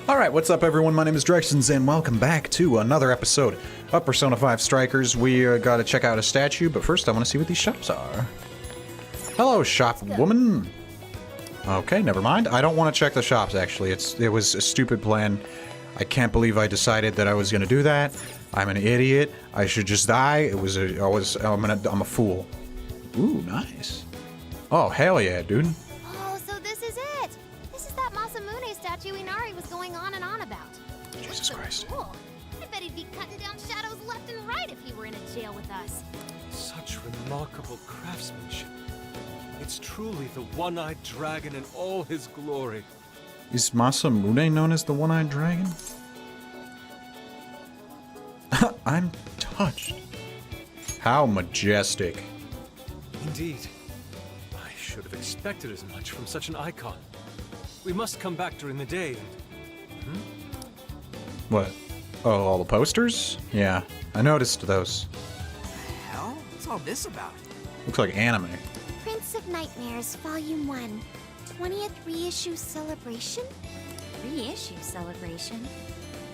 Alright, what's up everyone? My name is Drexanz and welcome back to another episode of Persona 5 Strikers. We gotta check out a statue, but first I want to see what these shops are. Hello, shop woman. Okay, never mind. I don't want to check the shops, actually. It was a stupid plan. I can't believe I decided that I was gonna do that. I'm an idiot. I should just die. I'm a fool. Ooh, nice. Oh, hell yeah, dude. Oh, so this is it. This is that Masamune statue Inari was going on and on about. Jesus Christ. Cool. I bet he'd be cutting down shadows left and right if he were in a jail with us. Such remarkable craftsmanship. It's truly the one-eyed dragon in all his glory. Is Masamune known as the One-Eyed Dragon? I'm touched. How majestic. Indeed. I should have expected as much from such an icon. We must come back during the day and... What? Oh, all the posters? Yeah, I noticed those. What the hell? What's all this about? Looks like anime. Prince of Nightmares, Volume 1. 20th reissue celebration? Reissue celebration?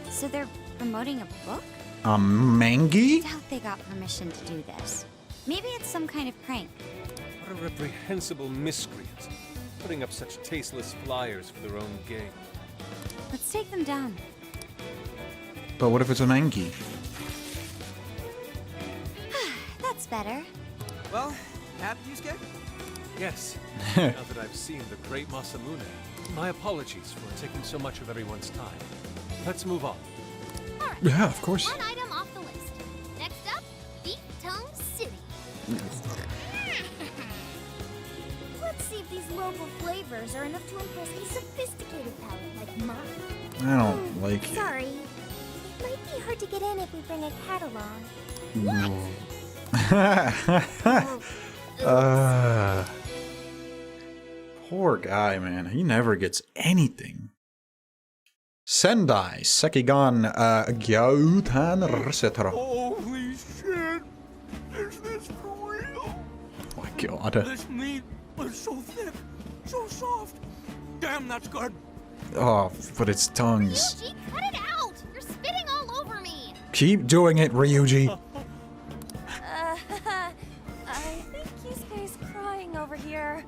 So they're promoting a book? Mangi? Doubt they got permission to do this. Maybe it's some kind of prank. What a reprehensible miscreant. Putting up such tasteless flyers for their own gain. Let's take them down. But what if it's a Mangi? That's better. Well, happy Yusuke? Yes. Now that I've seen the great Masamune, my apologies for taking so much of everyone's time. Let's move on. All right. Yeah, of course. One item off the list. Next up, Beef Tongue City. Let's see if these local flavors are enough to impress a sophisticated palate like mine. I don't like it. Sorry. It might be hard to get in if we bring a cat along. Poor guy, man. He never gets anything. Sendai, Sekigan, Gyautan, etc. Holy shit! Is this for real? Oh my god. This meat was so thick, so soft. Damn, that's good. Oh, but it's tongues. Ryuji, cut it out! You're spitting all over me! Keep doing it, Ryuji. I think Yusuke's crying over here.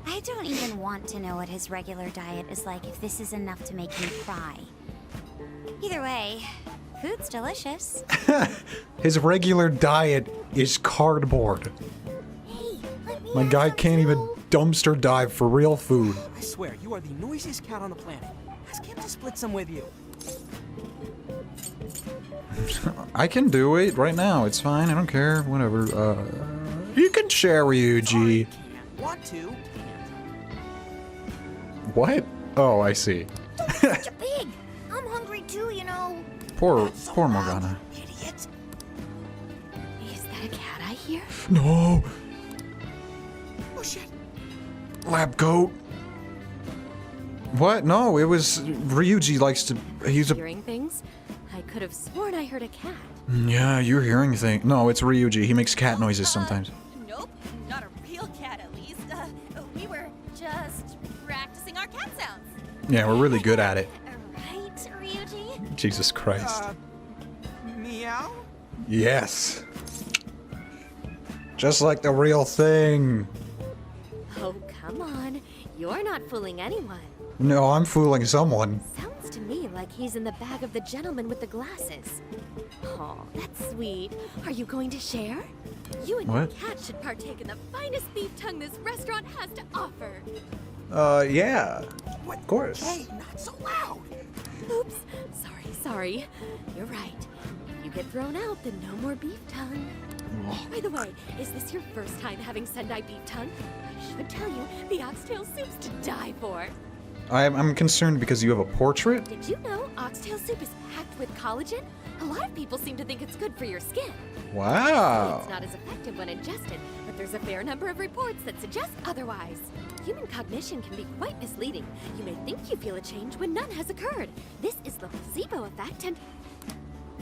I don't even want to know what his regular diet is like if this is enough to make me cry. Either way, food's delicious. His regular diet is cardboard. Hey, let me My have guy some can't even too. dumpster dive for real food. I swear, you are the noisiest cat on the planet. Ask him to split some with you. I can do it right now. It's fine. I don't care. Whatever. You can share, Ryuji. Want to? What? Oh, I see. Such a pig! I'm hungry too, you know. Poor So Morgana. Idiot. Is that a cat I hear? No, Oh shit. lab coat. What? No, it was Ryuji likes to. He's a. Hearing things? I could have sworn I heard a cat. Yeah, you're hearing things. No, it's Ryuji. He makes cat noises sometimes. Nope, not a real cat at least. We were just practicing our cat sounds. Yeah, we're really good at it. Right, Ryuji? Jesus Christ. Meow? Yes. Just like the real thing. Oh, come on. You're not fooling anyone. No, I'm fooling someone. Sounds to me like he's in the bag of the gentleman with the glasses. Oh, that's sweet. Are you going to share? You and What? your cat should partake in the finest beef tongue this restaurant has to offer. Yeah. What? Of course. Hey, not so loud. Oops. Sorry. You're right. If you get thrown out, then no more beef tongue. By the way, is this your first time having Sendai beef tongue? I should tell you, the oxtail soup's to die for. I'm concerned because you have a portrait? Did you know oxtail soup is packed with collagen? A lot of people seem to think it's good for your skin. Wow. It's not as effective when ingested, but there's a fair number of reports that suggest otherwise. Human cognition can be quite misleading. You may think you feel a change when none has occurred. This is the placebo effect, and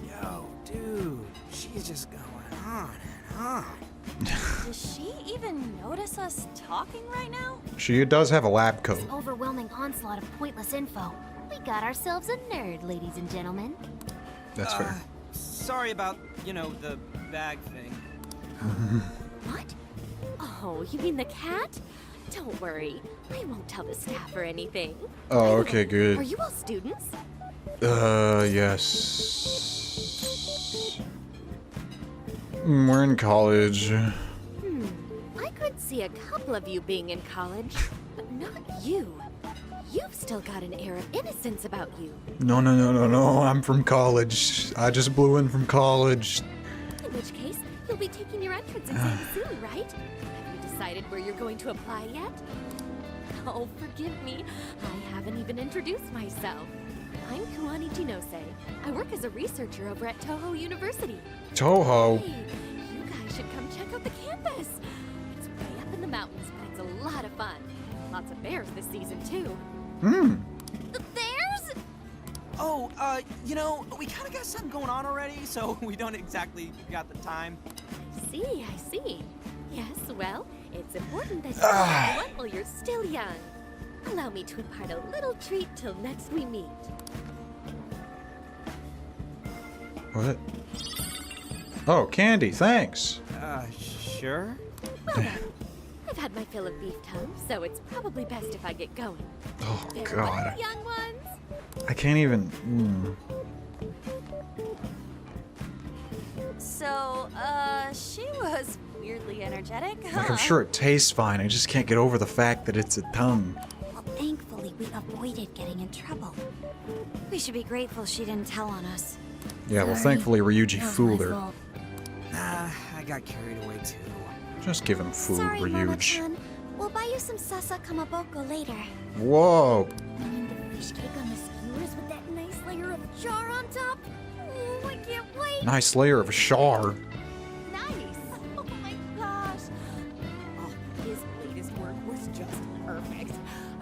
Yo, dude, she's just going on and on. Does she even notice us talking right now? She does have a lab coat. Overwhelming onslaught of pointless info. We got ourselves a nerd, ladies and gentlemen. That's fair. Sorry about, the bag thing. What? Oh, you mean the cat? Don't worry. I won't tell the staff or anything. Oh, okay, good. Are you all students? Yes. We're in college. I could see a couple of you being in college, but not you. You've still got an air of innocence about you. No. I'm from college. I just blew in from college. In which case, you'll be taking your entrance exam soon, right? Have you decided where you're going to apply yet? Oh, forgive me. I haven't even introduced myself. I'm Kuani Chinose. I work as a researcher over at Toho University. Toho. Hey, you guys should come check out the campus. It's way up in the mountains, but it's a lot of fun. Lots of bears this season, too. The bears? Oh, we kind of got something going on already, so we don't exactly got the time. I see. Yes, well, it's important that you have one while you're still young. Allow me to impart a little treat till next we meet. What? Oh, candy, thanks. Sure? Well then, I've had my fill of beef tongue, so it's probably best if I get going. Oh, Farewell, God. young ones! I can't even... So, she was weirdly energetic, huh? Like, I'm sure it tastes fine. I just can't get over the fact that it's a tongue. Well, thankfully, we avoided getting in trouble. We should be grateful she didn't tell on us. Yeah, well, Sorry. thankfully Ryuji That was fooled my her. fault. Nah, I got carried away too. Just give him food, Sorry, Ryuji. Mama-chan. We'll buy you some sasa kamaboko later. Whoa. I mean, the fish cake on the skewers with that nice layer of char on top. Oh, I can't wait. Nice layer of char. Nice. Oh my gosh. Oh, his latest work was just perfect.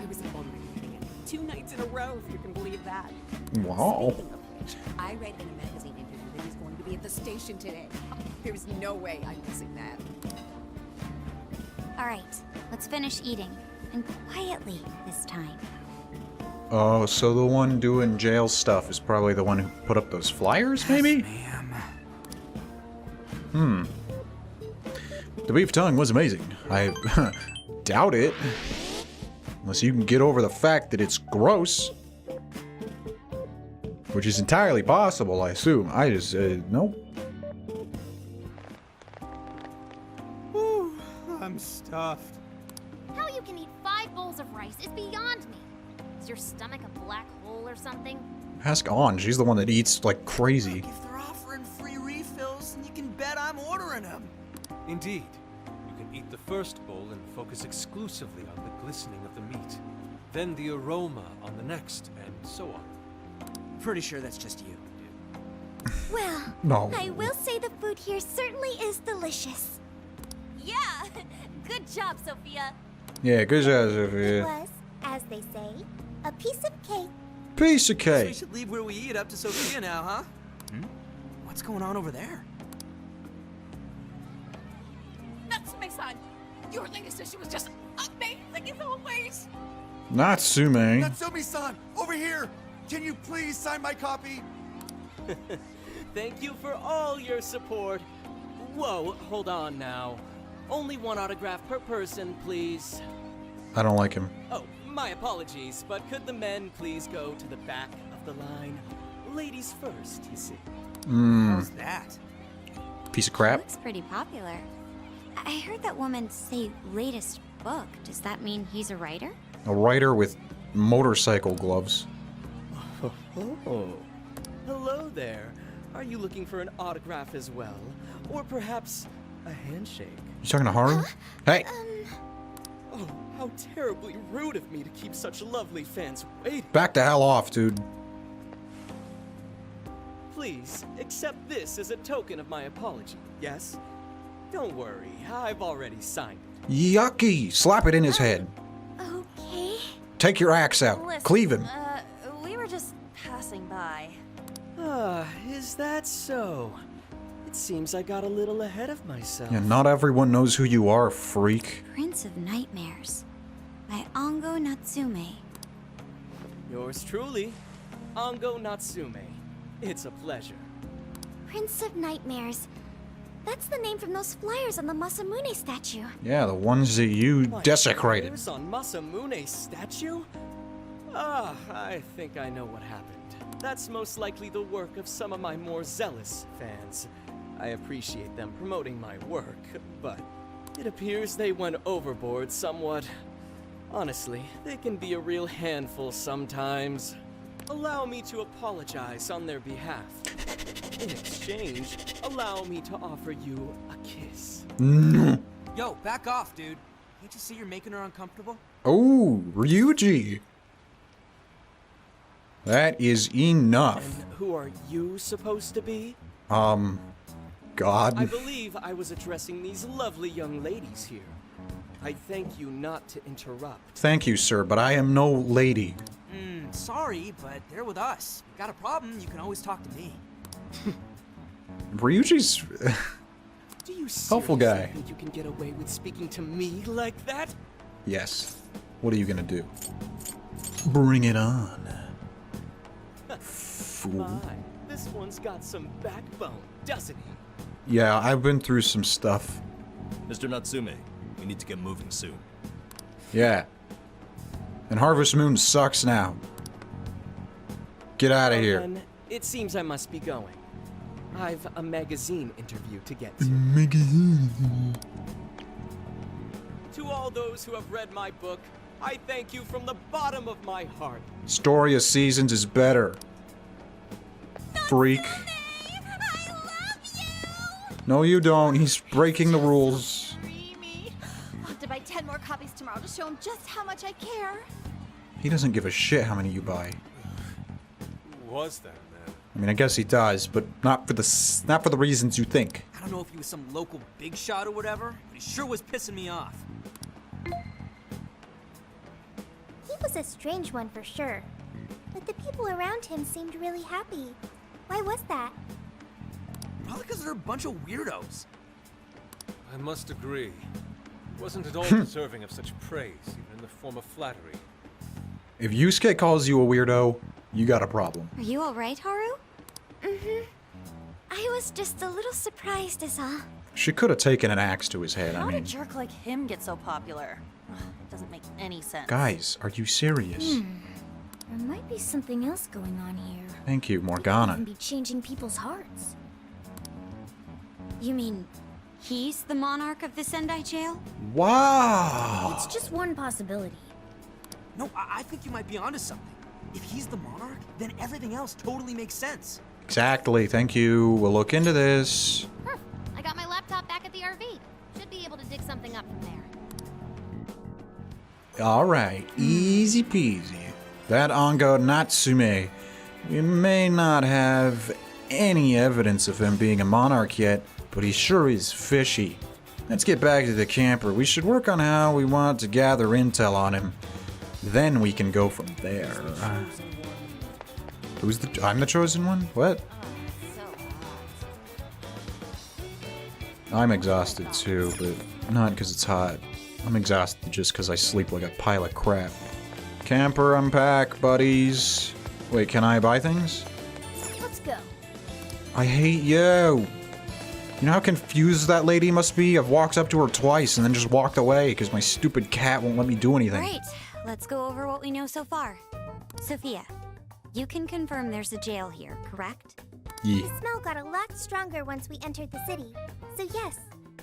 I was already reading it 2 nights in a row, if you can believe that. Wow. Speaking of which, I read in a magazine interview that he's going to be at the station today. There's no way I'm missing that. All right, let's finish eating. And quietly this time. Oh, so the one doing jail stuff is probably the one who put up those flyers, maybe? Ma'am. The beef tongue was amazing. I doubt it. Unless you can get over the fact that it's gross. Which is entirely possible, I assume. I just, nope. Whew, I'm stuffed. How you can eat 5 bowls of rice is beyond me. Is your stomach a black hole or something? Ask On. She's the one that eats like crazy. If they're offering free refills, then you can bet I'm ordering them. Indeed. You can eat the first bowl and focus exclusively on the glistening of the meat. Then the aroma on the next, and so on. Pretty sure that's just you. Well, No. I will say the food here certainly is delicious. Yeah, good job, Sophia. Yeah, good job, It Sophia. was, as they say, a piece of cake. Piece of Guess we cake. should leave where we eat up to Sophia now, huh? What's going on over there? Natsume-san, your latest issue was just amazing as always. Natsume. Natsumi-san, over here! Can you please sign my copy? Thank you for all your support. Whoa, hold on now. Only 1 autograph per person, please. I don't like him. Oh, my apologies, but could the men please go to the back of the line? Ladies first, you see. How's that? Piece of crap. Looks pretty popular. I heard that woman say latest book. Does that mean he's a writer? A writer with motorcycle gloves. Oh, hello there. Are you looking for an autograph as well? Or perhaps a handshake? You talking to Haru? Hey. Oh, how terribly rude of me to keep such lovely fans waiting. Back the hell off, dude. Please, accept this as a token of my apology, yes? Don't worry, I've already signed it. Yucky. Slap it in his head. Okay. Take your axe out. Listen, Cleave him. We were just passing by. Ah, is that so? It seems I got a little ahead of myself. Yeah, not everyone knows who you are, freak. Prince of Nightmares by Ango Natsume. Yours truly, Ango Natsume. It's a pleasure. Prince of Nightmares. That's the name from those flyers on the Masamune statue. Yeah, the ones that you What, desecrated. fires on Masamune's statue? Ah, I think I know what happened. That's most likely the work of some of my more zealous fans. I appreciate them promoting my work, but it appears they went overboard somewhat. Honestly, they can be a real handful sometimes. Allow me to apologize on their behalf. In exchange, allow me to offer you a kiss. No. Yo, back off, dude. Can't you see you're making her uncomfortable? Oh, Ryuji. That is enough. And who are you supposed to be? God. I believe I was addressing these lovely young ladies here. I thank you not to interrupt. Thank you, sir, but I am no lady. Sorry, but they're with us. Got a problem, you can always talk to me. Ryuji's Do you helpful seriously guy. think you can get away with speaking to me like that? Yes. What are you gonna do? Bring it on. Fool. My, this one's got some backbone, doesn't he? Yeah, I've been through some stuff. Mr. Natsume, we need to get moving soon. Yeah. And Harvest Moon sucks now. Get out of Well, here. then, it seems I must be going. I've a magazine interview to get to. To all those who have read my book, I thank you from the bottom of my heart. Story of Seasons is better. Freak. I love you! No, you don't. He's breaking the rules. Dreamy. I'll have to buy 10 more copies tomorrow to show him just how much I care. He doesn't give a shit how many you buy. Who was that, man? I mean, I guess he does, but not for the reasons you think. I don't know if he was some local big shot or whatever, but he sure was pissing me off. He was a strange one for sure. But the people around him seemed really happy. Why was that? Probably because they're a bunch of weirdos. I must agree. He wasn't at all deserving of such praise, even in the form of flattery. If Yusuke calls you a weirdo, you got a problem. Are you alright, Haru? Mm-hmm. I was just a little surprised is all. She could have taken an axe to his head. How I did a mean, jerk like him get so popular? Ugh, it doesn't make any sense. guys, are you serious? There might be something else going on here. Thank you, He could Morgana. even be changing people's hearts. You mean he's the monarch of the Sendai jail? Wow. It's just one possibility. No, I think you might be onto something. If he's the monarch, then everything else totally makes sense. Exactly. Thank you. We'll look into this. I got my laptop back at the RV. Should be able to dig something up from there. All right. Easy peasy. That Ango Natsume. We may not have any evidence of him being a monarch yet, but he sure is fishy. Let's get back to the camper. We should work on how we want to gather intel on him. Then we can go from there. I'm the chosen one? What? I'm exhausted too, but not because it's hot. I'm exhausted just because I sleep like a pile of crap. Camper unpack, buddies. Wait, can I buy things? Let's go. I hate you. You know how confused that lady must be? I've walked up to her twice and then just walked away because my stupid cat won't let me do anything. Right, let's go over what we know so far. Sophia, you can confirm there's a jail here, correct? Yeah. The smell got a lot stronger once we entered the city. So yes,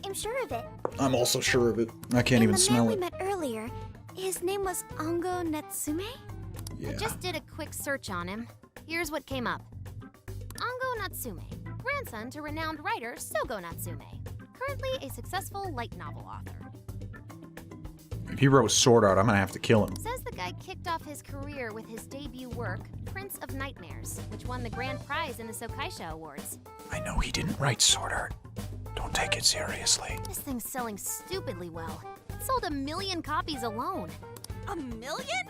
I'm sure of it. I'm also sure of it. I can't even smell The it. man we met earlier, his name was Ango Natsume? Yeah. I just did a quick search on him. Here's what came up. Ango Natsume, grandson to renowned writer Sogo Natsume, currently a successful light novel author. If he wrote Sword Art, I'm gonna have to kill him. Says the guy kicked off his career with his debut work, Prince of Nightmares, which won the grand prize in the Sokaisha Awards. I know he didn't write Sword Art. Don't take it seriously. This thing's selling stupidly well. It sold 1 million copies alone. 1 million?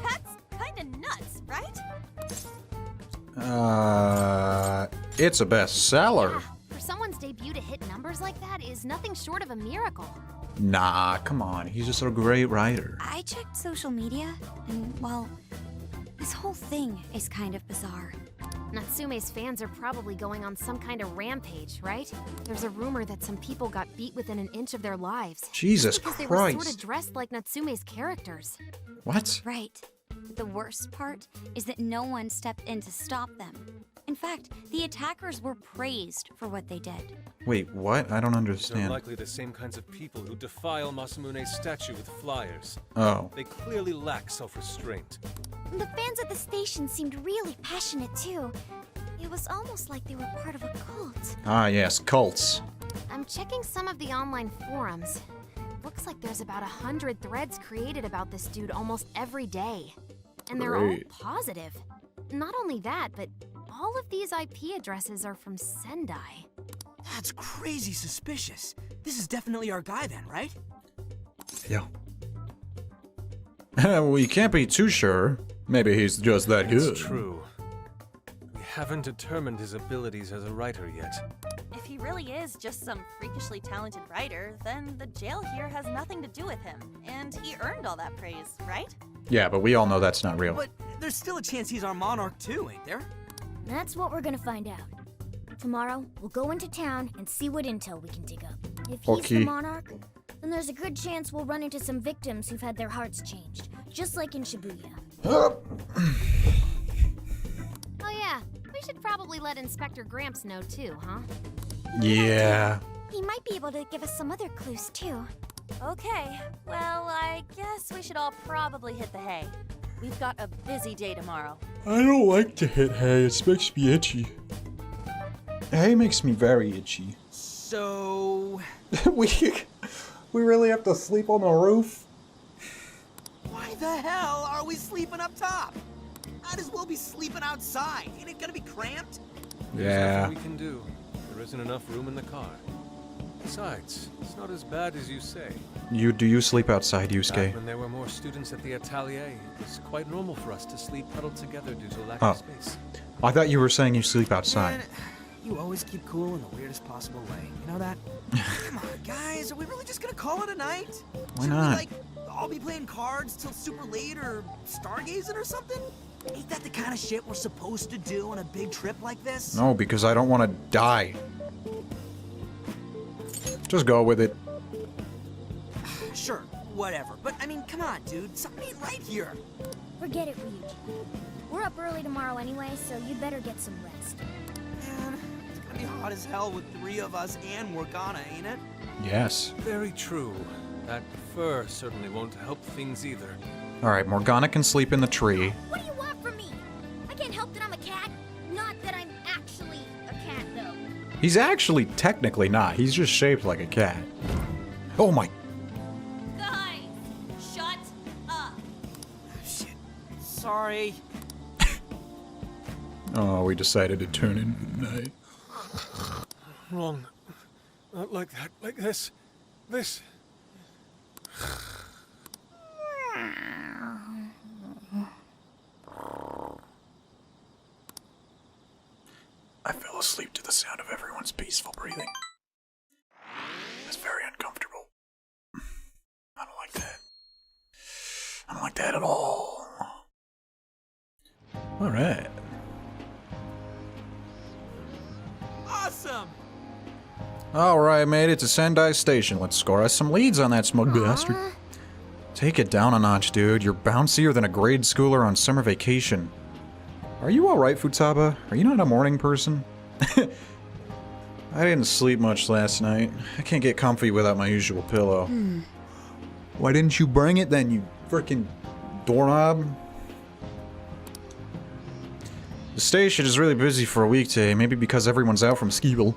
That's kinda nuts, right? It's a bestseller. For someone numbers like that is nothing short of a miracle. Nah, come on. He's just a great writer. I checked social media, and, well, this whole thing is kind of bizarre. Natsume's fans are probably going on some kind of rampage, right? There's a rumor that some people got beat within an inch of their lives. Jesus because Christ. they were sort of dressed like Natsume's characters. What? Right. The worst part is that no one stepped in to stop them. In fact, the attackers were praised for what they did. Wait, what? I don't They're understand. likely the same kinds of people who defile Masamune's statue with flyers. Oh. They clearly lack self-restraint. The fans at the station seemed really passionate too. It was almost like they were part of a cult. Ah, yes, cults. I'm checking some of the online forums. Looks like there's about 100 threads created about this dude almost every day. And they're all Great. positive. Not only that, but all of these IP addresses are from Sendai. That's crazy suspicious. This is definitely our guy then, right? Yeah. Well, you can't be too sure. Maybe he's just that good. It's true. We haven't determined his abilities as a writer yet. If he really is just some freakishly talented writer, then the jail here has nothing to do with him. And he earned all that praise, right? Yeah, but we all know that's not real. But there's still a chance he's our monarch too, ain't there? That's what we're gonna find out. Tomorrow, we'll go into town and see what intel we can dig up. If he's Okay. the monarch, then there's a good chance we'll run into some victims who've had their hearts changed, just like in Shibuya. Oh yeah, we should probably let Inspector Gramps know too, huh? Yeah. He might be able to give us some other clues too. Okay, well, I guess we should all probably hit the hay. We've got a busy day tomorrow. I don't like to hit hay. It makes me itchy. Hay makes me very itchy. So... we really have to sleep on the roof? why the hell are we sleeping up top? Might as well be sleeping outside. Ain't it gonna be cramped? There's Yeah. nothing we can do. There isn't enough room in the car. Besides, it's not as bad as you say. Do you sleep outside, Back Yusuke? when there were more students at the atelier, it was quite normal for us to sleep huddled together due to a lack Oh. of space. I thought you were saying you sleep outside. Man, you always keep cool in the weirdest possible way. You know that? Come on, guys. Are we really just gonna call it a night? Why Should not? we, like, all be playing cards till super late or stargazing or something? Ain't that the kind of shit we're supposed to do on a big trip like this? No, because I don't want to die. Just go with it. Sure, whatever. But, I mean, come on, dude. Something ain't right here. Forget it, Ryuji. We're up early tomorrow anyway, so you'd better get some rest. Man, it's gonna be hot as hell with 3 of us and Morgana, ain't it? Yes. Very true. That fur certainly won't help things either. Alright, Morgana can sleep in the tree. What do you want from me? I can't help that I'm a cat. Not that I'm actually a cat, though. He's actually technically not. He's just shaped like a cat. Oh my. Guys, shut up. Shit. Sorry. Oh, we decided to turn in at night. Wrong. Not like that. Like this. This. I fell asleep to the sound of everyone's peaceful breathing. It's very uncomfortable. I don't like that. I don't like that at all. Alright. Awesome! Alright, made it to Sendai Station. Let's score us some leads on that smug bastard. Take it down a notch, dude. You're bouncier than a grade schooler on summer vacation. Are you alright, Futaba? Are you not a morning person? I didn't sleep much last night. I can't get comfy without my usual pillow. Why didn't you bring it then, you frickin' doorknob? The station is really busy for a weekday, maybe because everyone's out from Skeeble.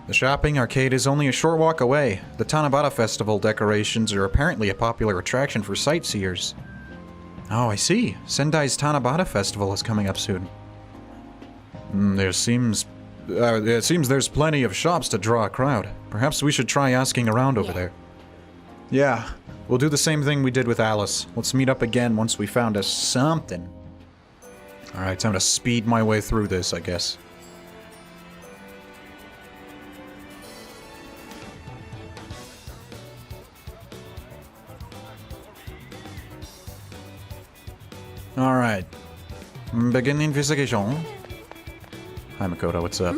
The shopping arcade is only a short walk away. The Tanabata Festival decorations are apparently a popular attraction for sightseers. Oh, I see. Sendai's Tanabata Festival is coming up soon. It seems there's plenty of shops to draw a crowd. Perhaps we should try asking around over there. Yeah, we'll do the same thing we did with Alice. Let's meet up again once we found us something. Alright, time to speed my way through this, I guess. Alright. Begin investigation. Hi, Makoto, what's up?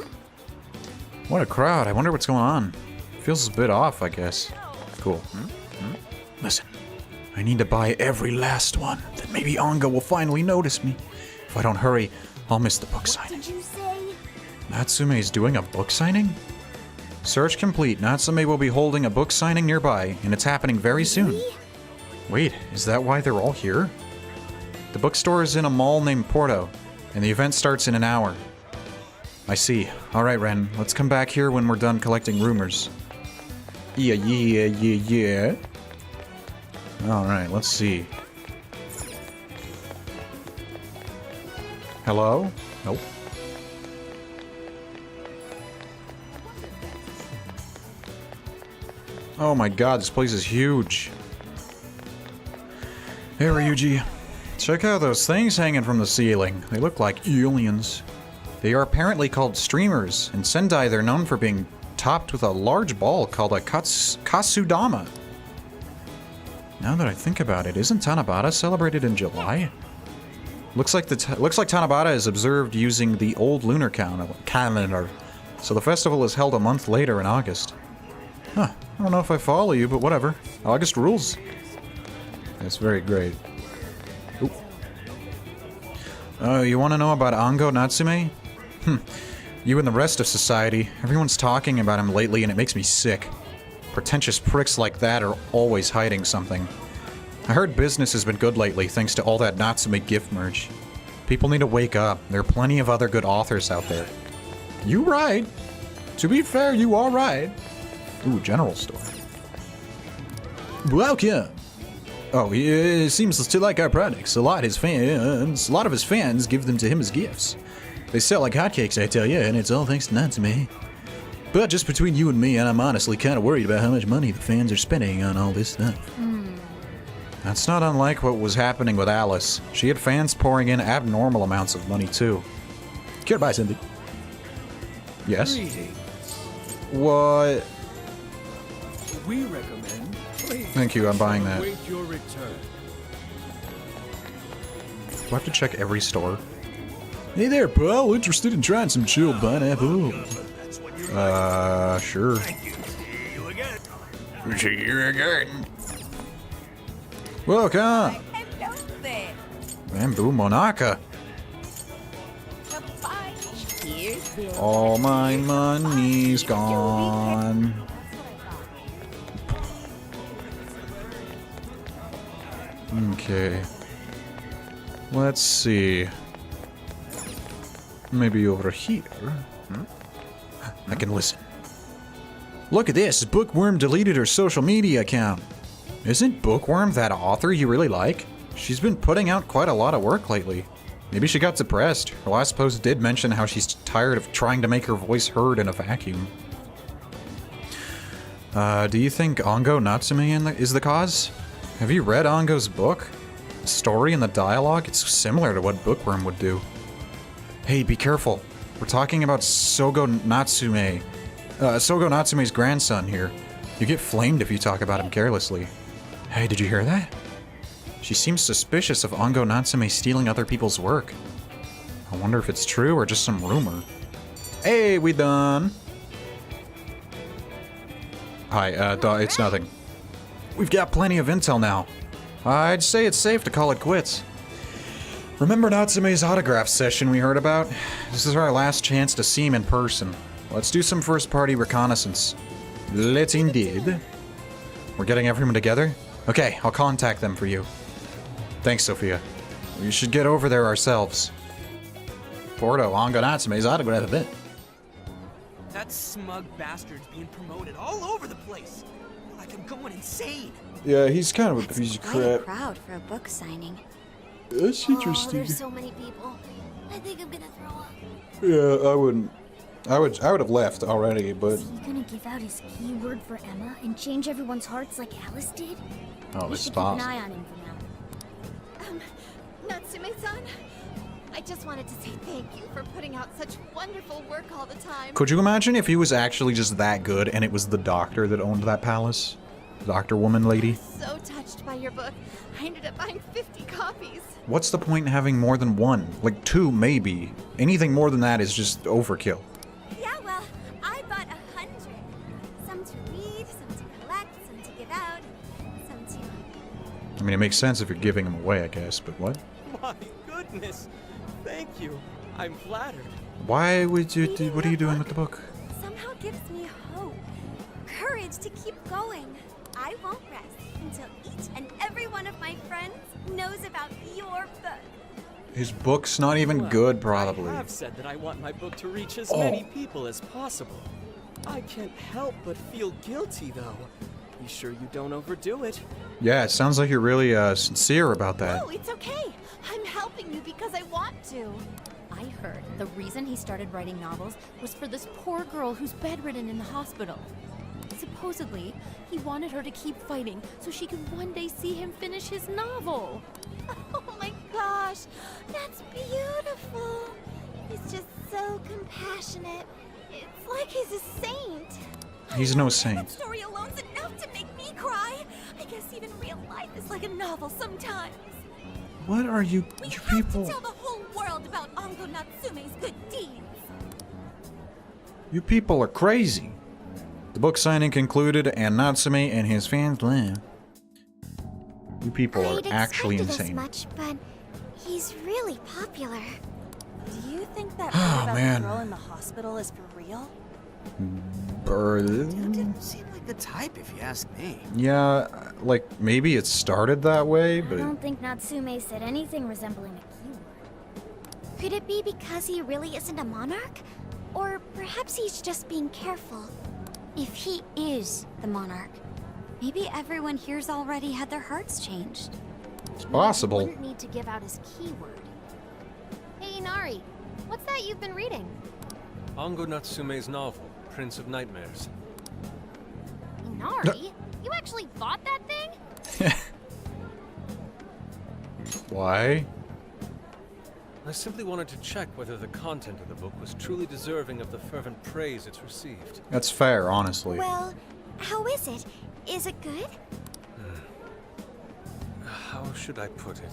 What a crowd. I wonder what's going on. Feels a bit off, I guess. Cool. Listen, I need to buy every last one. Then maybe Anga will finally notice me. If I don't hurry, I'll miss the book signing. What did you say? Natsume is doing a book signing? Search complete. Natsume will be holding a book signing nearby, and it's happening very soon. Wait, is that why they're all here? The bookstore is in a mall named Porto, and the event starts in an hour. I see. Alright, Ren, let's come back here when we're done collecting rumors. Yeah. Alright, let's see. Hello? Nope. Oh my god, this place is huge. Hey, Ryuji. Check out those things hanging from the ceiling. They look like aliens. They are apparently called streamers. In Sendai, they're known for being topped with a large ball called a kasudama. Now that I think about it, isn't Tanabata celebrated in July? Looks like Tanabata is observed using the old lunar calendar. So the festival is held a month later in August. Huh. I don't know if I follow you, but whatever. August rules. That's very great. Oop. Oh, you want to know about Ango Natsume? You and the rest of society. Everyone's talking about him lately and it makes me sick. Pretentious pricks like that are always hiding something. I heard business has been good lately thanks to all that Natsume gift merch. People need to wake up. There are plenty of other good authors out there. You right. To be fair, you are right. Ooh, general store. Welcome. Oh, he seems to like our products. A lot of his fans give them to him as gifts. They sell like hotcakes, I tell you, and it's all thanks to Natsume. But just between you and me, and I'm honestly kind of worried about how much money the fans are spending on all this stuff. That's not unlike what was happening with Alice. She had fans pouring in abnormal amounts of money, too. Care to buy something? Yes? What? We recommend. Thank you, I'm buying that. Wait your return. Do I have to check every store? Hey there, pal. Interested in trying some chilled pineapple? Sure. See you again. Welcome. Bamboo Monaka. All my money's gone. Okay. Let's see. Maybe over here. I can listen. Look at this. Bookworm deleted her social media account. Isn't Bookworm that author you really like? She's been putting out quite a lot of work lately. Maybe she got depressed. Her last post did mention how she's tired of trying to make her voice heard in a vacuum. Do you think Ango Natsume is the cause? Have you read Ango's book? The story and the dialogue? It's similar to what Bookworm would do. Hey, be careful. We're talking about Sogo Natsume. Sogo Natsume's grandson here. You get flamed if you talk about him carelessly. Hey, did you hear that? She seems suspicious of Ango Natsume stealing other people's work. I wonder if it's true or just some rumor. Hey, we done. Hi, it's nothing. We've got plenty of intel now. I'd say it's safe to call it quits. Remember Natsume's autograph session we heard about? This is our last chance to see him in person. Let's do some first-party reconnaissance. Let's indeed. We're getting everyone together? Okay, I'll contact them for you. Thanks, Sophia. We should get over there ourselves. Porto, Ango Natsume's autograph event. That smug bastard's being promoted all over the place. Like I'm going insane. Yeah, he's kind of a piece of Quite a crap. crowd for a book signing. That's interesting. There's so many people. I think I'm gonna throw up. Yeah, I wouldn't. I would have left already, but Is he gonna give out his keyword for Emma and change everyone's hearts like Alice did? oh, We this should is keep an possible. eye on him for now. Natsume-san, I just wanted to say thank you for putting out such wonderful work all the time. Could you imagine if he was actually just that good and it was the doctor that owned that palace? Doctor woman lady? So touched by your book. I ended up buying 50 copies. What's the point in having more than one? Like 2, maybe. Anything more than that is just overkill. Yeah, well, I bought 100. Some to read, some to collect, some to give out, some to... I mean, it makes sense if you're giving them away, I guess, but what? My goodness! Thank you. I'm flattered. Why would you do... What are you doing with the book? Somehow gives me hope. Courage to keep going. I won't rest until each and every one of my friends knows about your book. His book's not even good, I probably. have said that I want my book to reach as many people as possible. I can't help but feel guilty, though. Be sure you don't overdo it. Yeah, it sounds like you're really sincere about that. Oh, it's okay. I'm helping you because I want to. I heard the reason he started writing novels was for this poor girl who's bedridden in the hospital. Supposedly, he wanted her to keep fighting so she could one day see him finish his novel. Oh my gosh, that's beautiful. He's just so compassionate. It's like he's a saint. He's no That saint. story alone's enough to make me cry. I guess even real life is like a novel sometimes. What are you people? Tell the whole world about Ango Natsume's good deeds. You people are crazy. The book signing concluded, and Natsume and his fans laughed. You people are actually insane. Much, but he's really popular. Do you think that Oh, part about man. the girl in the hospital is for real? Dude didn't seem like the type, if you ask me. Yeah, like maybe it started that way, I but don't think Natsume said anything resembling a keyword. Could it be because he really isn't a monarch? Or perhaps he's just being careful. If he is the monarch, maybe everyone here's already had their hearts changed. it's possible. Wouldn't need to give out his keyword. Hey, Inari, what's that you've been reading? Ango Natsume's novel, Prince of Nightmares. Inari? You actually bought that thing? Why? I simply wanted to check whether the content of the book was truly deserving of the fervent praise it's received. That's fair, honestly. Well, how is it? Is it good? How should I put it?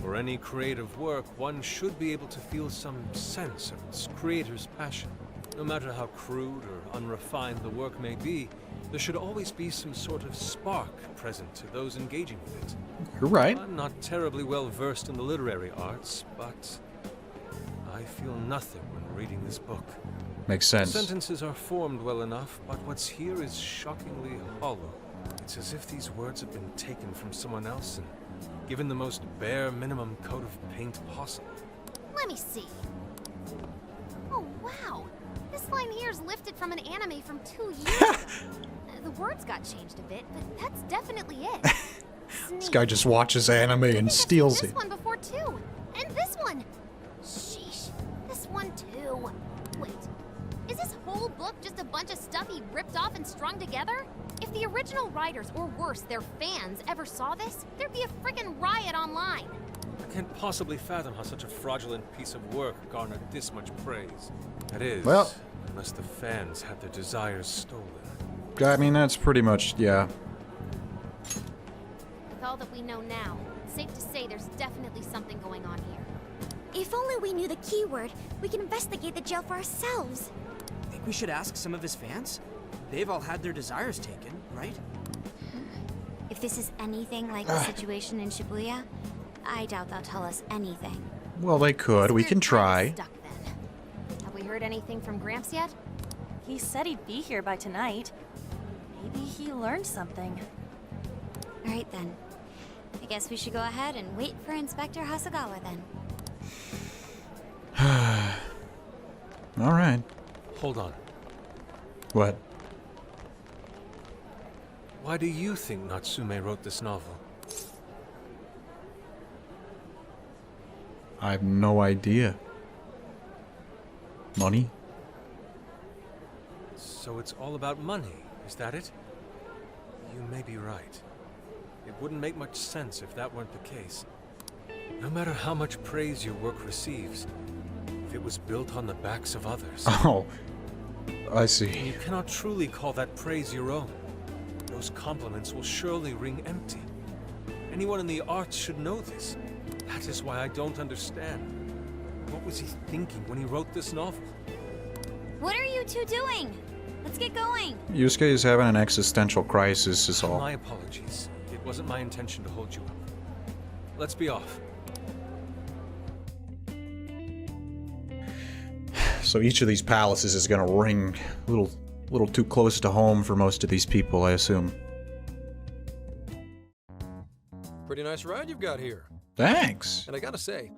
For any creative work, one should be able to feel some sense of its creator's passion. No matter how crude or unrefined the work may be, there should always be some sort of spark present to those engaging with it. You're right. I'm not terribly well versed in the literary arts, but I feel nothing when reading this book. Makes sense. Sentences are formed well enough, but what's here is shockingly hollow. It's as if these words have been taken from someone else and given the most bare minimum coat of paint possible. Let me see. Oh, wow. This line here is lifted from an anime from 2 years ago. The words got changed a bit, but that's definitely it. This guy just watches anime and steals This it. one before too. And this one. Sheesh. This one too. Wait. Is this whole book just a bunch of stuff he ripped off and strung together? If the original writers, or worse, their fans, ever saw this, there'd be a frickin' riot online. I can't possibly fathom how such a fraudulent piece of work garnered this much praise. That is, Well- unless the fans had their desires stolen. I mean, that's pretty much, yeah. With all that we know now, it's safe to say there's definitely something going on here. If only we knew the keyword, we can investigate the jail for ourselves. Think we should ask some of his fans? They've all had their desires taken, right? If this is anything like the situation in Shibuya, I doubt they'll tell us anything. Well, they could. We can try. Stuck then. Have we heard anything from Gramps yet? He said he'd be here by tonight. Maybe he learned something. All right then. I guess we should go ahead and wait for Inspector Hasagawa then. All right. Hold on. What? Why do you think Natsume wrote this novel? I have no idea. Money? So it's all about money, is that it? You may be right. It wouldn't make much sense if that weren't the case. No matter how much praise your work receives, if it was built on the backs of others, Oh, I then see. you cannot truly call that praise your own. Those compliments will surely ring empty. Anyone in the arts should know this. That is why I don't understand. What was he thinking when he wrote this novel? What are you two doing? Let's get going. Yusuke is having an existential crisis is all. My apologies. It wasn't my intention to hold you up. Let's be off. So each of these palaces is gonna ring a little too close to home for most of these people, I assume. Pretty nice ride you've got here. Thanks. And I gotta say,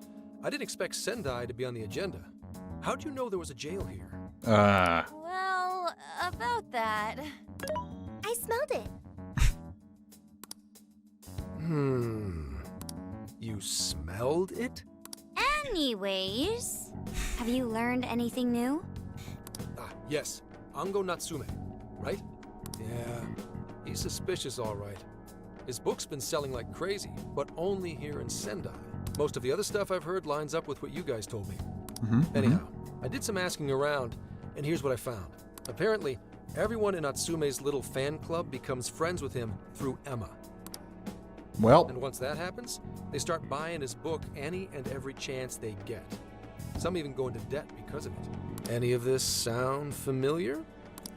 I didn't expect Sendai to be on the agenda. How'd you know there was a jail here? Well, about that. I smelled it. You smelled it? Anyways, have you learned anything new? Yes. Ango Natsume, right? Yeah. He's suspicious, all right. His book's been selling like crazy, but only here in Sendai. Most of the other stuff I've heard lines up with what you guys told me. Anyhow, I did some asking around, and here's what I found. Apparently, everyone in Natsume's little fan club becomes friends with him through Emma. Well. And once that happens, they start buying his book any and every chance they get. Some even go into debt because of it. Any of this sound familiar?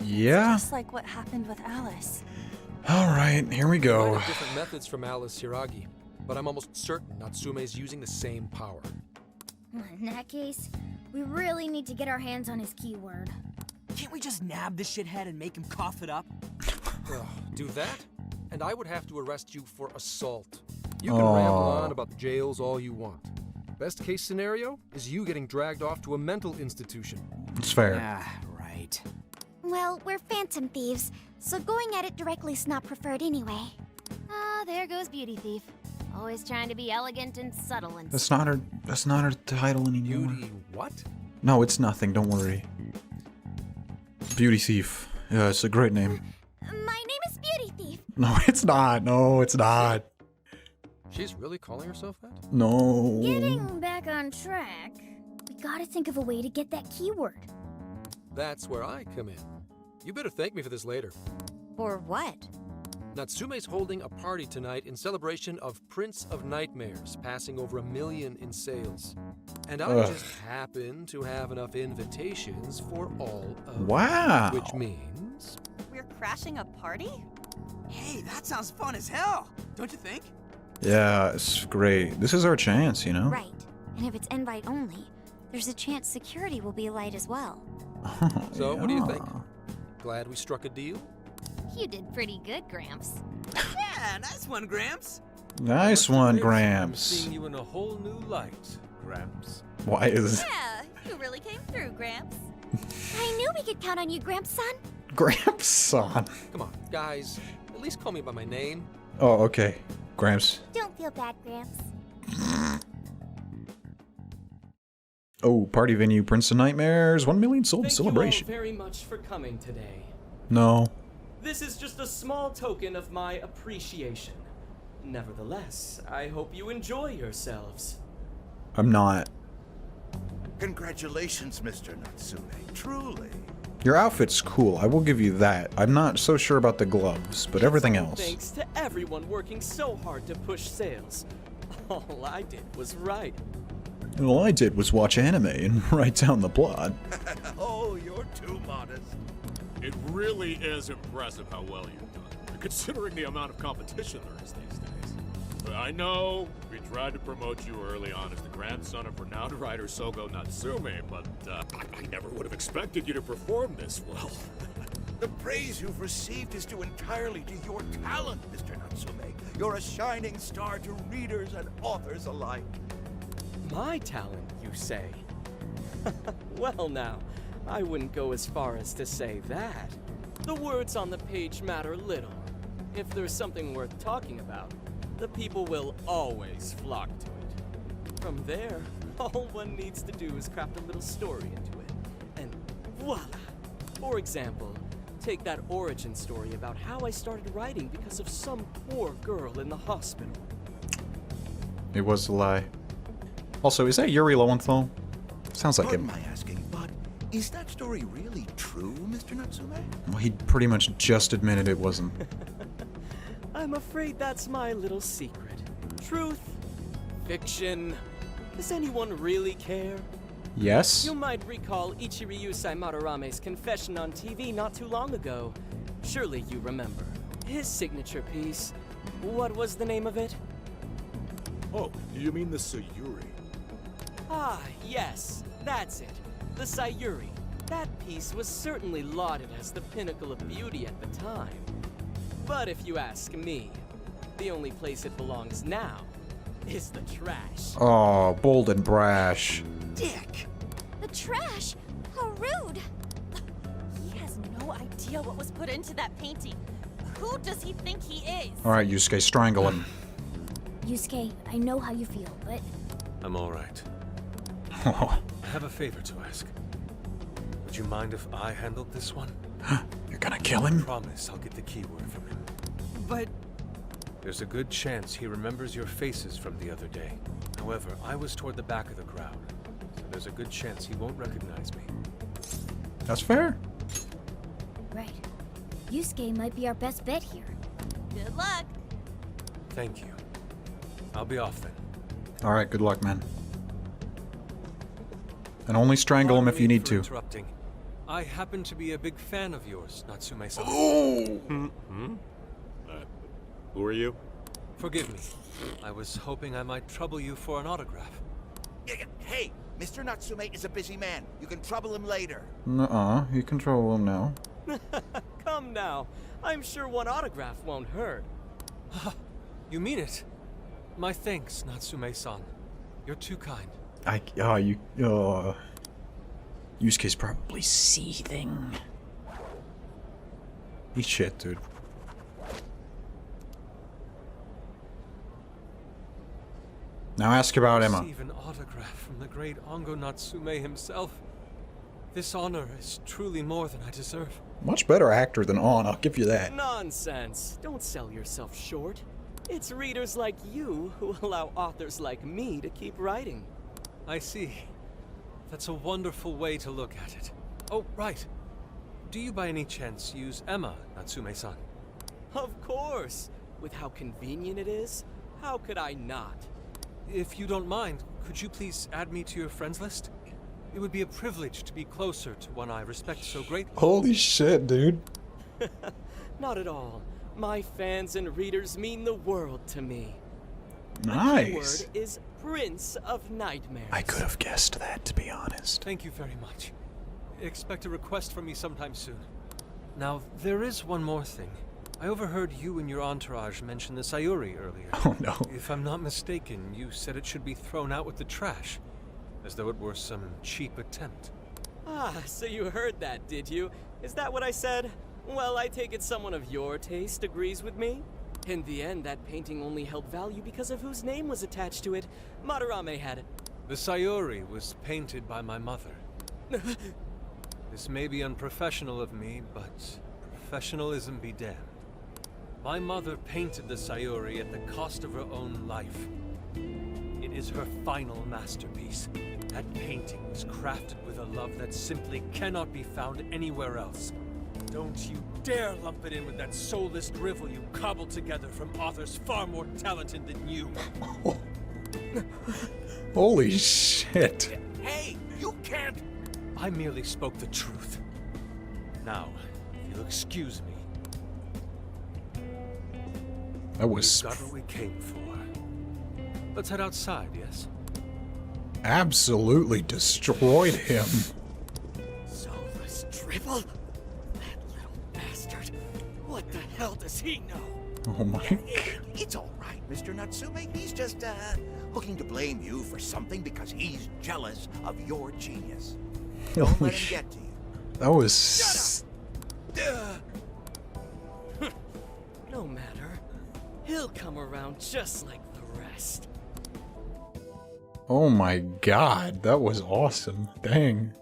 Yeah. Just like what happened with Alice. Alright, here we Might go. have different methods from Alice Hiragi, but I'm almost certain Natsume's using the same power. In that case, we really need to get our hands on his keyword. Can't we just nab this shithead and make him cough it up? Do that? And I would have to arrest you for assault. You can ramble on about jails all you want. Best case scenario is you getting dragged off to a mental institution. It's fair. Right. Well, we're phantom thieves, so going at it directly's not preferred anyway. Ah, there goes Beauty Thief. Always trying to be elegant and subtle and... That's not her title anymore. Beauty what? No, it's nothing, don't worry. Beauty Thief. Yeah, it's a great name. My name is Beauty Thief. No, it's not. No, it's not. She's really calling herself that? No. Getting back on track, we gotta think of a way to get that keyword. That's where I come in. You better thank me for this later. For what? Natsume's holding a party tonight in celebration of Prince of Nightmares passing over 1 million in sales. And I just happen to have enough invitations for all of them. Wow. Which means... We're crashing a party? Hey, that sounds fun as hell, don't you think? Yeah, it's great. This is our chance, you know? Right. And if it's invite only, there's a chance security will be light as well. So, what do you think? Glad we struck a deal? You did pretty good, Gramps. Yeah, nice one, Gramps. Nice one, I'm Gramps. seeing you in a whole new light, Gramps. Why is... Yeah, you really came through, Gramps. I knew we could count on you, Gramps, son. Gramps son. Come on, guys. At least call me by my name. Oh, okay. Gramps. Don't feel bad, Gramps. Oh, party venue, Prince of Nightmares, 1 million sold Thank celebration. you all very much for coming today. No. This is just a small token of my appreciation. Nevertheless, I hope you enjoy yourselves. I'm not. Congratulations, Mr. Natsume. Truly. Your outfit's cool, I will give you that. I'm not so sure about the gloves, but everything else. Thanks to everyone working so hard to push sales. All I did was write. And all I did was watch anime and write down the plot. Oh, you're too modest. It really is impressive how well you've done, considering the amount of competition there is these days. But I know we tried to promote you early on as the grandson of renowned writer Sogo Natsume, but I never would have expected you to perform this well. The praise you've received is due entirely to your talent, Mr. Natsume. You're a shining star to readers and authors alike. My talent, you say? Well now, I wouldn't go as far as to say that. The words on the page matter little. If there's something worth talking about, the people will always flock to it. From there, all one needs to do is craft a little story into it. And voila! For example, take that origin story about how I started writing because of some poor girl in the hospital. It was a lie. Also, is that Yuri Lowenthal? Sounds like Pardon him. my asking, but is that story really true, Mr. Natsume? Well, he pretty much just admitted it wasn't. I'm afraid that's my little secret. Truth? Fiction? Does anyone really care? Yes. You might recall Ichiryusai Madarame's confession on TV not too long ago. Surely you remember. His signature piece. What was the name of it? Oh, do you mean the Sayuri? Ah, yes. That's it. The Sayuri. That piece was certainly lauded as the pinnacle of beauty at the time. But if you ask me, the only place it belongs now is the trash. Oh, bold and brash. Dick! The trash? How rude! He has no idea what was put into that painting. Who does he think he is? Alright, Yusuke, strangle him. Yusuke, I know how you feel, but I'm all right. I have a favor to ask. Would you mind if I handled this one? You're gonna kill him? I promise I'll get the keyword from him. But there's a good chance he remembers your faces from the other day. However, I was toward the back of the crowd, so there's a good chance he won't recognize me. That's fair. right. Yusuke might be our best bet here. Good luck. Thank you. I'll be off then. Alright, good luck, man. And only strangle him if you need to. Interrupting. I happen to be a big fan of yours, Natsume-san. Who are you? Forgive me. I was hoping I might trouble you for an autograph. Hey, Mr. Natsume is a busy man. You can trouble him later. Nuh-uh, you control him now. come now. I'm sure one autograph won't hurt. You mean it? My thanks, Natsume-san. You're too kind. Yusuke's probably seething. Eat shit, dude. Now ask about Emma. Receive an autograph from the great Ongo Natsume himself. This honor is truly more than I deserve. Much better actor than On, I'll give you that. Nonsense. Don't sell yourself short. It's readers like you who allow authors like me to keep writing. I see. That's a wonderful way to look at it. Oh, right. Do you by any chance use Emma, Natsume-san? Of course. With how convenient it is, how could I not? If you don't mind, could you please add me to your friends list? It would be a privilege to be closer to one I respect so greatly. Holy shit, dude. Not at all. My fans and readers mean the world to me. Nice. The keyword is Prince of Nightmares. I could have guessed that, to be honest. Thank you very much. Expect a request from me sometime soon. Now, there is one more thing. I overheard you and your entourage mention the Sayuri earlier. Oh no. If I'm not mistaken, you said it should be thrown out with the trash, as though it were some cheap attempt. Ah, so you heard that, did you? Is that what I said? Well, I take it someone of your taste agrees with me. In the end, that painting only held value because of whose name was attached to it. Madarame had it. The Sayuri was painted by my mother. This may be unprofessional of me, but professionalism be damned. My mother painted the Sayuri at the cost of her own life. It is her final masterpiece. That painting was crafted with a love that simply cannot be found anywhere else. Don't you dare lump it in with that soulless drivel you cobbled together from authors far more talented than you. Holy shit. Hey, you can't! I merely spoke the truth. Now, if you'll excuse me. That was We've got what we came for. Let's head outside, yes? absolutely destroyed him. Soulless drivel? That little bastard. What the hell does he know? Oh my. It's all right, Mr. Natsume. He's just, looking to blame you for something because he's jealous of your genius. Don't let him get to you. That was... No matter. He'll come around just like the rest. Oh my god, that was awesome. Dang.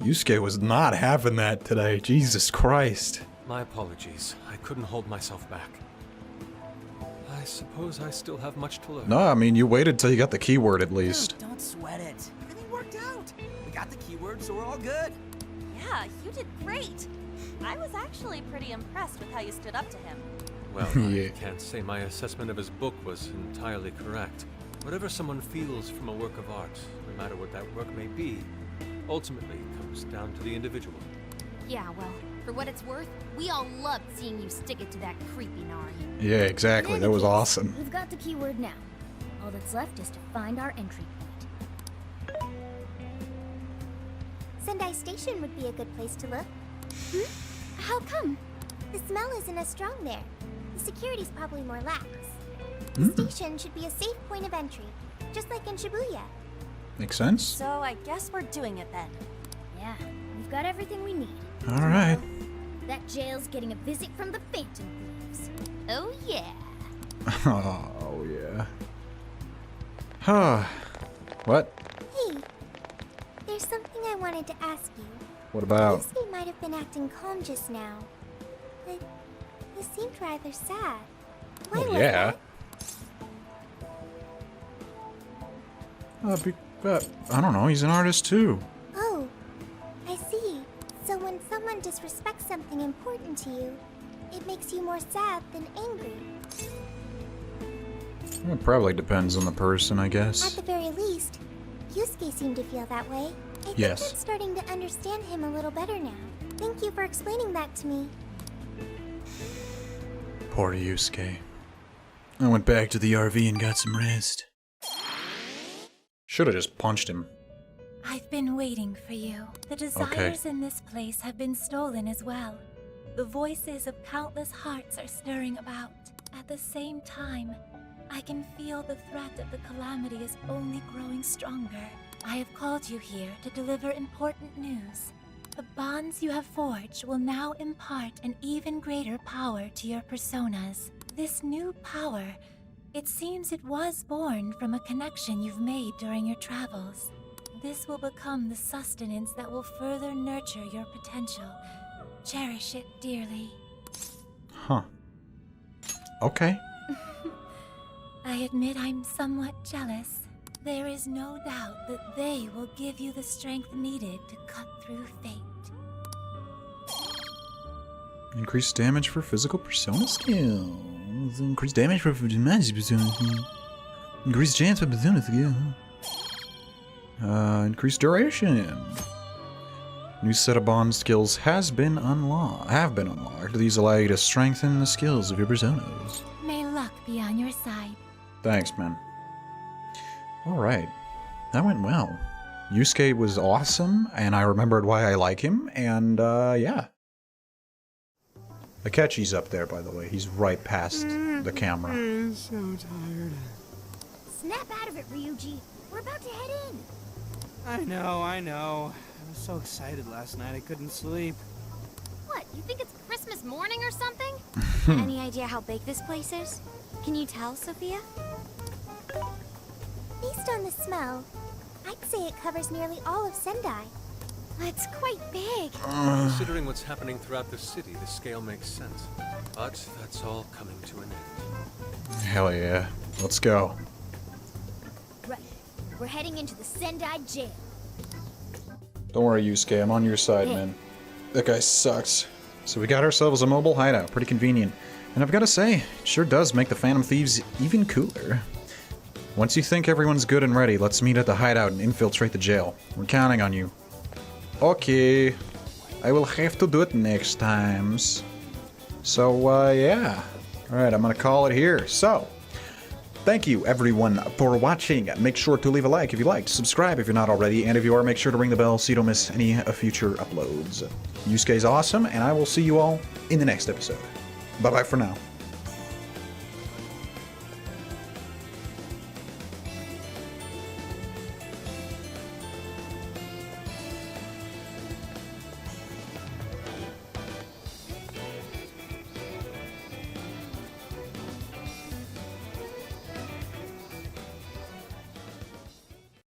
Yusuke was not having that today. Jesus Christ. My apologies. I couldn't hold myself back. I suppose I still have much to learn. No, I mean, you waited till you got the keyword at least. Dude, don't sweat it. Everything worked out. We got the keyword, so we're all good. Yeah, you did great. I was actually pretty impressed with how you stood up to him. Well, Yeah. I can't say my assessment of his book was entirely correct. Whatever someone feels from a work of art, no matter what that work may be, ultimately comes down to the individual. Yeah, well, for what it's worth, we all loved seeing you stick it to that creepy Nari. Yeah, exactly. That was awesome. We've got the keyword now. All that's left is to find our entry point. Sendai Station would be a good place to look. How come? The smell isn't as strong there. The security's probably more lax. The station should be a safe point of entry, just like in Shibuya. Makes sense. So I guess we're doing it then. Yeah, we've got everything we need. All right. That jail's getting a visit from the Phantom Thieves. Oh yeah. Oh, yeah. Huh. What? Hey, there's something I wanted to ask you. What about? Yusuke might have been acting calm just now, but he seemed rather sad. Why was Yeah. that? I don't know. He's an artist too. Oh, I see. So when someone disrespects something important to you, it makes you more sad than angry. It probably depends on the person, I At guess. the very least, Yusuke seemed to feel that way. I think Yes. I'm starting to understand him a little better now. Thank you for explaining that to me. Poor Yusuke. I went back to the RV and got some rest. Should have just punched him. I've been waiting for you. The desires in this place have been stolen as well. The voices of countless hearts are stirring about. At the same time, I can feel the threat of the calamity is only growing stronger. I have called you here to deliver important news. The bonds you have forged will now impart an even greater power to your personas. This new power, it seems it was born from a connection you've made during your travels. This will become the sustenance that will further nurture your potential. Cherish it dearly. Huh. Okay. I admit I'm somewhat jealous. There is no doubt that they will give you the strength needed to cut through fate. Increased damage for physical persona skills. Increased damage for magic persona skills. Increased chance for persona skills. Increased duration. New set of bond skills have been unlocked. These allow you to strengthen the skills of your personas. May luck be on your side. Thanks, man. Alright. That went well. Yusuke was awesome, and I remembered why I like him, and yeah. Akechi's up there, by the way. He's right past the camera. I'm so tired. Snap out of it, Ryuji. We're about to head in. I know. I was so excited last night I couldn't sleep. What, you think it's Christmas morning or something? Any idea how big this place is? Can you tell, Sophia? Based on the smell, I'd say it covers nearly all of Sendai. It's quite big. Considering what's happening throughout the city, the scale makes sense. But that's all coming to an end. Hell yeah. Let's go. Right. We're heading into the Sendai jail. Don't worry, Yusuke. I'm on your side, man. That guy sucks. So we got ourselves a mobile hideout. Pretty convenient. And I've got to say, it sure does make the Phantom Thieves even cooler. Once you think everyone's good and ready, let's meet at the hideout and infiltrate the jail. We're counting on you. Okay. I will have to do it next times. So, yeah. Alright, I'm gonna call it here. So, thank you everyone for watching. Make sure to leave a like if you liked, subscribe if you're not already, and if you are, make sure to ring the bell so you don't miss any future uploads. Yusuke's awesome, and I will see you all in the next episode. Bye-bye for now.